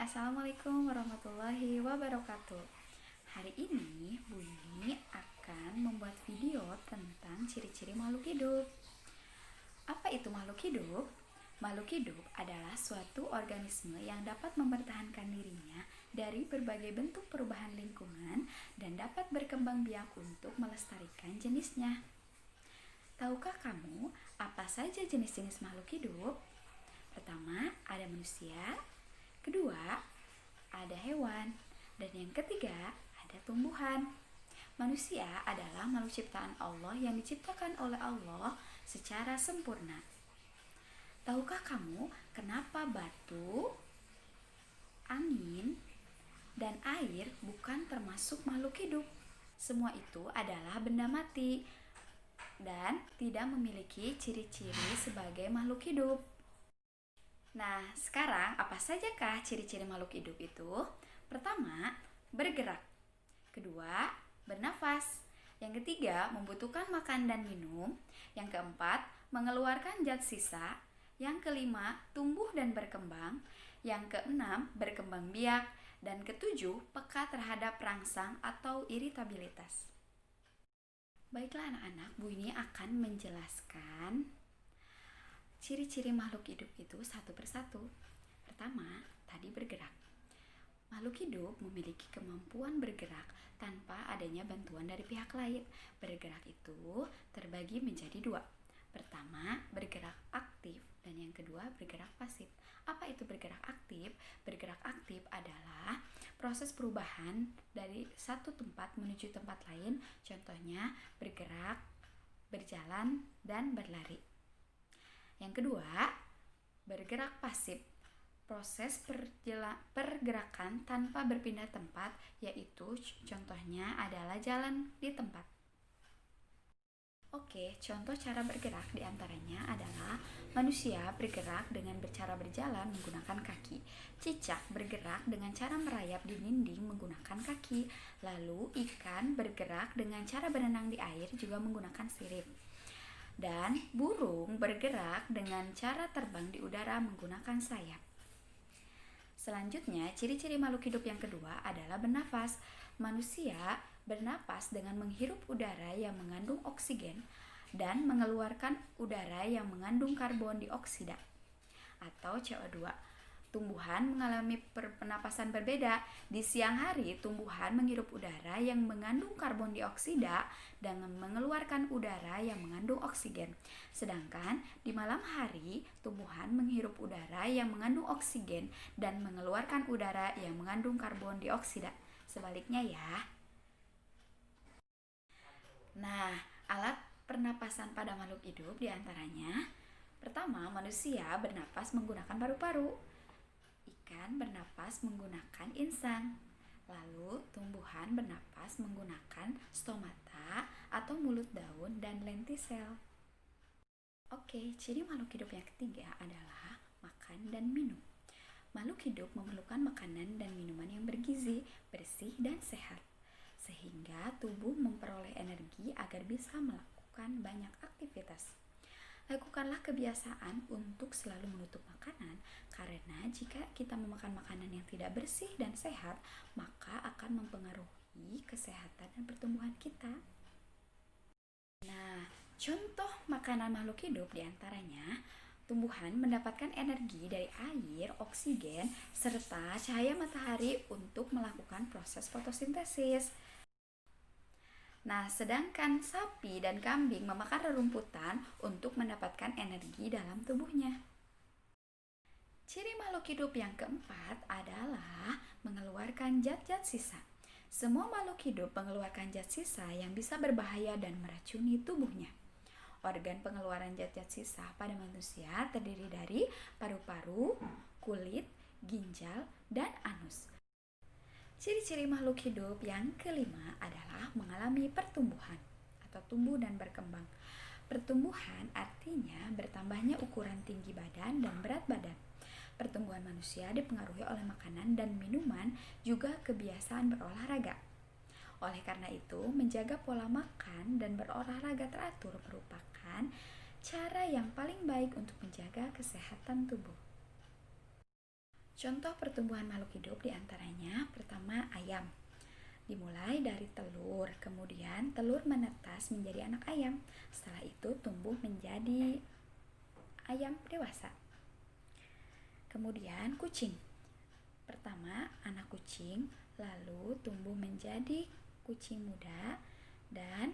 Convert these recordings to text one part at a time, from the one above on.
Assalamualaikum warahmatullahi wabarakatuh. Hari ini Bu Yuni akan membuat video tentang ciri-ciri makhluk hidup. Apa itu makhluk hidup? Makhluk hidup adalah suatu organisme yang dapat mempertahankan dirinya dari berbagai bentuk perubahan lingkungan dan dapat berkembang biak untuk melestarikan jenisnya. Tahukah kamu apa saja jenis-jenis makhluk hidup? Pertama, ada manusia. Kedua, ada hewan. Dan yang ketiga, ada tumbuhan. Manusia adalah makhluk ciptaan Allah yang diciptakan oleh Allah secara sempurna. Tahukah kamu kenapa batu, angin, dan air bukan termasuk makhluk hidup? Semua itu adalah benda mati dan tidak memiliki ciri-ciri sebagai makhluk hidup. Nah, sekarang apa sajakah ciri-ciri makhluk hidup itu? Pertama, bergerak. Kedua, bernafas. Yang ketiga, membutuhkan makan dan minum. Yang keempat, mengeluarkan zat sisa. Yang kelima, tumbuh dan berkembang. Yang keenam, berkembang biak. Dan ketujuh, peka terhadap rangsang atau iritabilitas. Baiklah anak-anak, Bu ini akan menjelaskan ciri-ciri makhluk hidup itu satu persatu. Pertama, tadi bergerak. Makhluk hidup memiliki kemampuan bergerak tanpa adanya bantuan dari pihak lain. Bergerak itu terbagi menjadi dua. Pertama, bergerak aktif dan yang kedua, bergerak pasif. Apa itu bergerak aktif? Bergerak aktif adalah proses perubahan dari satu tempat menuju tempat lain. Contohnya, bergerak, berjalan, dan berlari. Yang kedua, bergerak pasif. Proses pergerakan tanpa berpindah tempat, yaitu contohnya adalah jalan di tempat. Oke, contoh cara bergerak diantaranya adalah manusia bergerak dengan cara berjalan menggunakan kaki. Cicak bergerak dengan cara merayap di dinding menggunakan kaki. Lalu ikan bergerak dengan cara berenang di air juga menggunakan sirip. Dan burung bergerak dengan cara terbang di udara menggunakan sayap. Selanjutnya, ciri-ciri makhluk hidup yang kedua adalah bernafas. Manusia bernapas dengan menghirup udara yang mengandung oksigen dan mengeluarkan udara yang mengandung karbon dioksida atau CO2. Tumbuhan mengalami pernapasan berbeda. Di siang hari, tumbuhan menghirup udara yang mengandung karbon dioksida dan mengeluarkan udara yang mengandung oksigen. Sedangkan di malam hari, tumbuhan menghirup udara yang mengandung oksigen dan mengeluarkan udara yang mengandung karbon dioksida. Sebaliknya ya. Nah, alat pernapasan pada makhluk hidup diantaranya: pertama, manusia bernapas menggunakan paru-paru. Ikan bernapas menggunakan insang. Lalu tumbuhan bernapas menggunakan stomata atau mulut daun dan lentisel. Oke, ciri makhluk hidup yang ketiga adalah makan dan minum. Makhluk hidup memerlukan makanan dan minuman yang bergizi, bersih, dan sehat, sehingga tubuh memperoleh energi agar bisa melakukan banyak aktivitas. Lakukanlah kebiasaan untuk selalu menutup makanan, karena jika kita memakan makanan yang tidak bersih dan sehat, maka akan mempengaruhi kesehatan dan pertumbuhan kita. Nah, contoh makanan makhluk hidup diantaranya: tumbuhan mendapatkan energi dari air, oksigen, serta cahaya matahari untuk melakukan proses fotosintesis. Nah, sedangkan sapi dan kambing memakan rerumputan untuk mendapatkan energi dalam tubuhnya. Ciri makhluk hidup yang keempat adalah mengeluarkan zat-zat sisa. Semua makhluk hidup mengeluarkan zat sisa yang bisa berbahaya dan meracuni tubuhnya. Organ pengeluaran zat-zat sisa pada manusia terdiri dari paru-paru, kulit, ginjal, dan anus. Ciri-ciri makhluk hidup yang kelima adalah mengalami pertumbuhan atau tumbuh dan berkembang. Pertumbuhan artinya bertambahnya ukuran tinggi badan dan berat badan. Pertumbuhan manusia dipengaruhi oleh makanan dan minuman, juga kebiasaan berolahraga. Oleh karena itu, menjaga pola makan dan berolahraga teratur merupakan cara yang paling baik untuk menjaga kesehatan tubuh. Contoh pertumbuhan makhluk hidup diantaranya pertama ayam. Dimulai dari telur, kemudian telur menetas menjadi anak ayam. Setelah itu tumbuh menjadi ayam dewasa. Kemudian kucing. Pertama anak kucing, lalu tumbuh menjadi kucing muda dan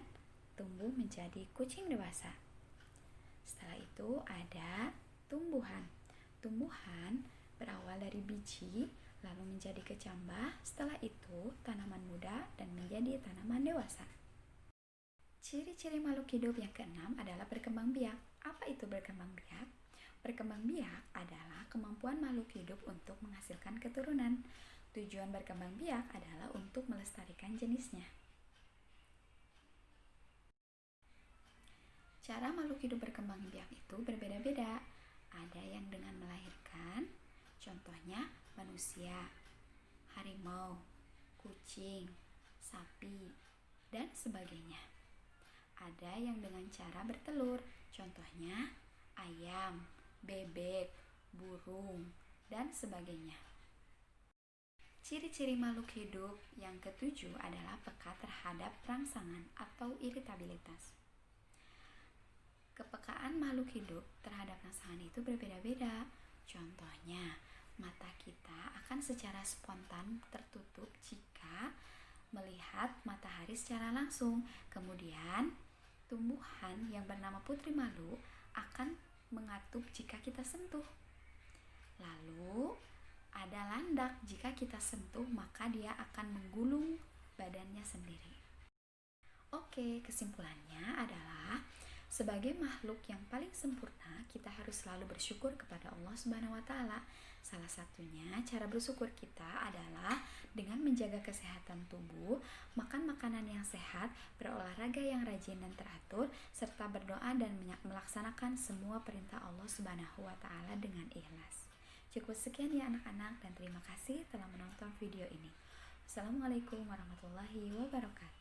tumbuh menjadi kucing dewasa. Setelah itu ada tumbuhan. Tumbuhan berawal dari biji, lalu menjadi kecambah, setelah itu tanaman muda dan menjadi tanaman dewasa. Ciri-ciri makhluk hidup yang keenam adalah berkembang biak. Apa itu berkembang biak? Berkembang biak adalah kemampuan makhluk hidup untuk menghasilkan keturunan. Tujuan berkembang biak adalah untuk melestarikan jenisnya. Cara makhluk hidup berkembang biak itu berbeda-beda. Ada yang dengan melahirkan, contohnya manusia, harimau, kucing, sapi, dan sebagainya. Ada yang dengan cara bertelur, contohnya ayam, bebek, burung, dan sebagainya. Ciri-ciri makhluk hidup yang ketujuh adalah peka terhadap rangsangan atau iritabilitas. Kepekaan makhluk hidup terhadap rangsangan itu berbeda-beda. Contohnya, mata kita akan secara spontan tertutup jika melihat matahari secara langsung. Kemudian, tumbuhan yang bernama putri malu akan mengatup jika kita sentuh. Lalu, ada landak, jika kita sentuh maka dia akan menggulung badannya sendiri. Oke, kesimpulannya adalah sebagai makhluk yang paling sempurna, kita harus selalu bersyukur kepada Allah Subhanahu wa Ta'ala. Salah satunya cara bersyukur kita adalah dengan menjaga kesehatan tubuh, makan makanan yang sehat, berolahraga yang rajin dan teratur, serta berdoa dan melaksanakan semua perintah Allah Subhanahu wa Ta'ala dengan ikhlas. Cukup sekian ya anak-anak, dan terima kasih telah menonton video ini. Assalamualaikum warahmatullahi wabarakatuh.